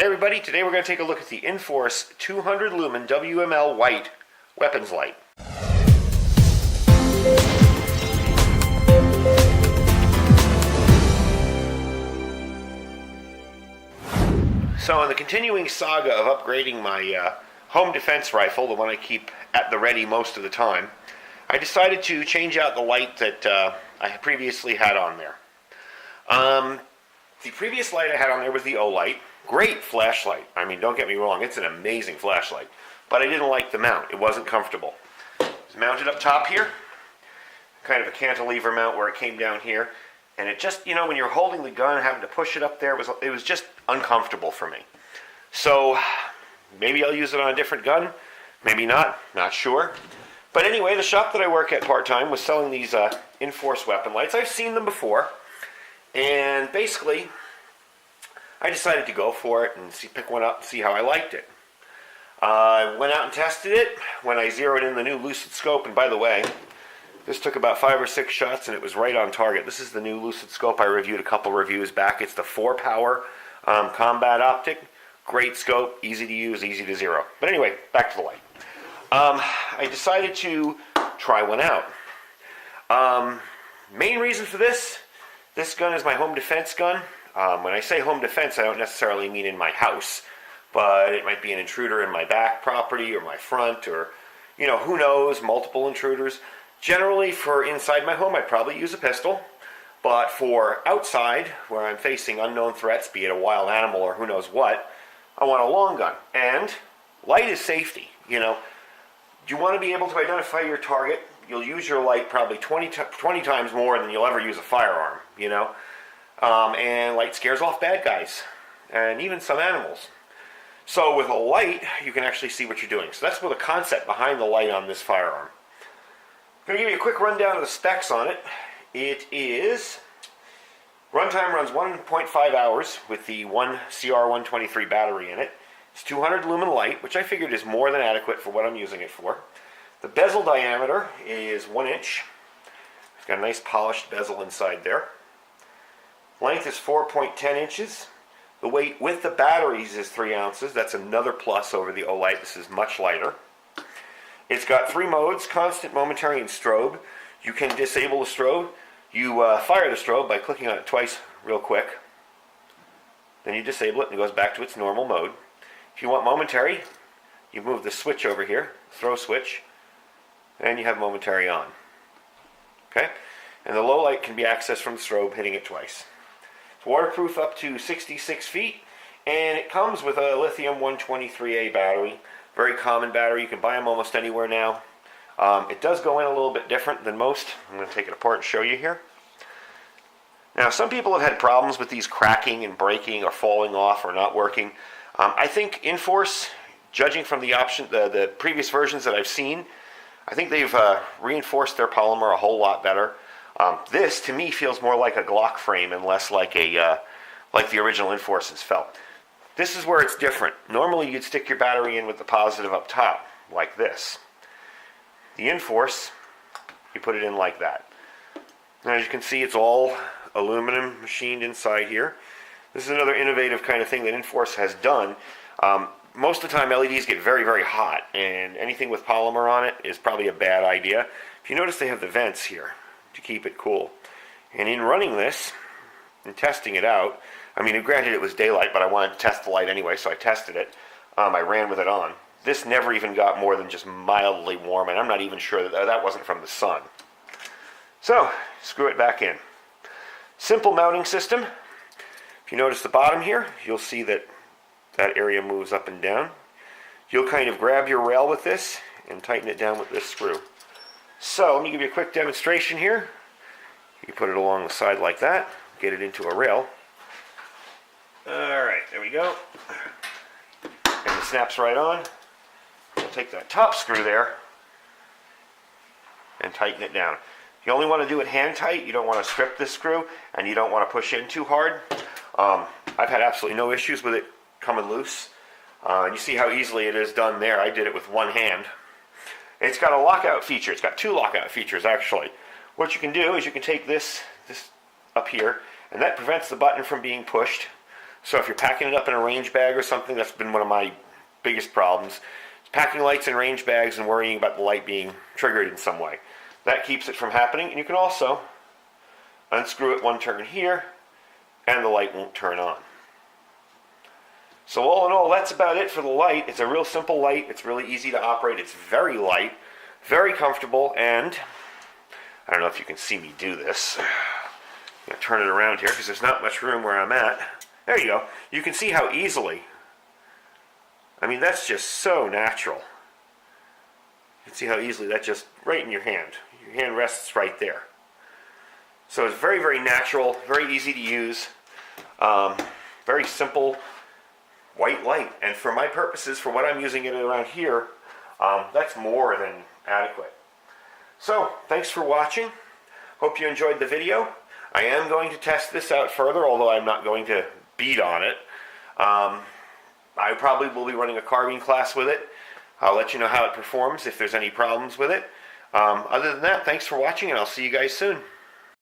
Hey everybody, today we're going to take a look at the Inforce 200 lumen WML white weapons light. So in the continuing saga of upgrading my home defense rifle, the one I keep at the ready most of the time, I decided to change out the light that I previously had on there. The previous light I had on there was the O-light. Great flashlight. I mean, don't get me wrong, it's an amazing flashlight. But I didn't like the mount. It wasn't comfortable. It's mounted up top here. Kind of a cantilever mount where it came down here. And it just, you know, when you're holding the gun, having to push it up there, it was just uncomfortable for me. So, maybe I'll use it on a different gun. Maybe not. Not sure. But anyway, the shop that I work at part-time was selling these Inforce weapon lights. I've seen them before. And basically, I decided to go for it and pick one up and see how I liked it. I went out and tested it when I zeroed in the new Lucid scope. And by the way, this took about 5 or 6 shots and it was right on target. This is the new Lucid scope I reviewed a couple reviews back. It's the 4-power combat optic. Great scope, easy to use, easy to zero. But anyway, back to the light. I decided to try one out. Main reason for this gun is my home defense gun. When I say home defense, I don't necessarily mean in my house, but it might be an intruder in my back property or my front or, you know, who knows, multiple intruders. Generally, for inside my home, I'd probably use a pistol, but for outside, where I'm facing unknown threats, be it a wild animal or who knows what, I want a long gun. And light is safety, you know. You want to be able to identify your target. You'll use your light probably 20 times more than you'll ever use a firearm, you know. And light scares off bad guys, and even some animals. So with a light, you can actually see what you're doing. So that's what the concept behind the light on this firearm. I'm going to give you a quick rundown of the specs on it. It is, runtime runs 1.5 hours with the one CR123 battery in it. It's 200 lumen light, which I figured is more than adequate for what I'm using it for. The bezel diameter is 1 inch. It's got a nice polished bezel inside there. Length is 4.10 inches. The weight with the batteries is 3 ounces. That's another plus over the O-light. This is much lighter. It's got 3 modes, constant, momentary, and strobe. You can disable the strobe. You fire the strobe by clicking on it twice real quick. Then you disable it and it goes back to its normal mode. If you want momentary, you move the switch over here, throw switch, and you have momentary on. Okay? And the low light can be accessed from the strobe, hitting it twice. It's waterproof up to 66 feet, and it comes with a lithium 123A battery. Very common battery. You can buy them almost anywhere now. It does go in a little bit different than most. I'm going to take it apart and show you here. Now, some people have had problems with these cracking and breaking or falling off or not working. I think Inforce, judging from the previous versions that I've seen, I think they've reinforced their polymer a whole lot better. This, to me, feels more like a Glock frame and less like like the original Inforce's felt. This is where it's different. Normally, you'd stick your battery in with the positive up top, like this. The Inforce, you put it in like that. And as you can see, it's all aluminum machined inside here. This is another innovative kind of thing that Inforce has done. Most of the time, LEDs get very, very hot, and anything with polymer on it is probably a bad idea. If you notice, they have the vents here to keep it cool. And in running this and testing it out, I mean, granted it was daylight, but I wanted to test the light anyway, so I tested it. I ran with it on. This never even got more than just mildly warm, and I'm not even sure that wasn't from the sun. So, screw it back in. Simple mounting system. If you notice the bottom here, you'll see that that area moves up and down. You'll kind of grab your rail with this and tighten it down with this screw. So, let me give you a quick demonstration here. You put it along the side like that, get it into a rail. Alright, there we go. And it snaps right on. We'll take that top screw there and tighten it down. You only want to do it hand tight. You don't want to strip this screw, and you don't want to push in too hard. I've had absolutely no issues with it coming loose. And you see how easily it is done there. I did it with one hand. It's got a lockout feature. It's got 2 lockout features, actually. What you can do is you can take this up here, and that prevents the button from being pushed. So if you're packing it up in a range bag or something, that's been one of my biggest problems. Packing lights in range bags and worrying about the light being triggered in some way. That keeps it from happening. And you can also unscrew it one turn here, and the light won't turn on. So all in all, that's about it for the light. It's a real simple light. It's really easy to operate. It's very light, very comfortable, and I don't know if you can see me do this. I'm going to turn it around here because there's not much room where I'm at. There you go. You can see how easily, I mean, that's just so natural. You can see how easily that's just right in your hand. Your hand rests right there. So it's very, very natural, very easy to use, very simple white light. And for my purposes, for what I'm using it around here, that's more than adequate. So, thanks for watching. Hope you enjoyed the video. I am going to test this out further, although I'm not going to beat on it. I probably will be running a carving class with it. I'll let you know how it performs if there's any problems with it. Other than that, thanks for watching, and I'll see you guys soon.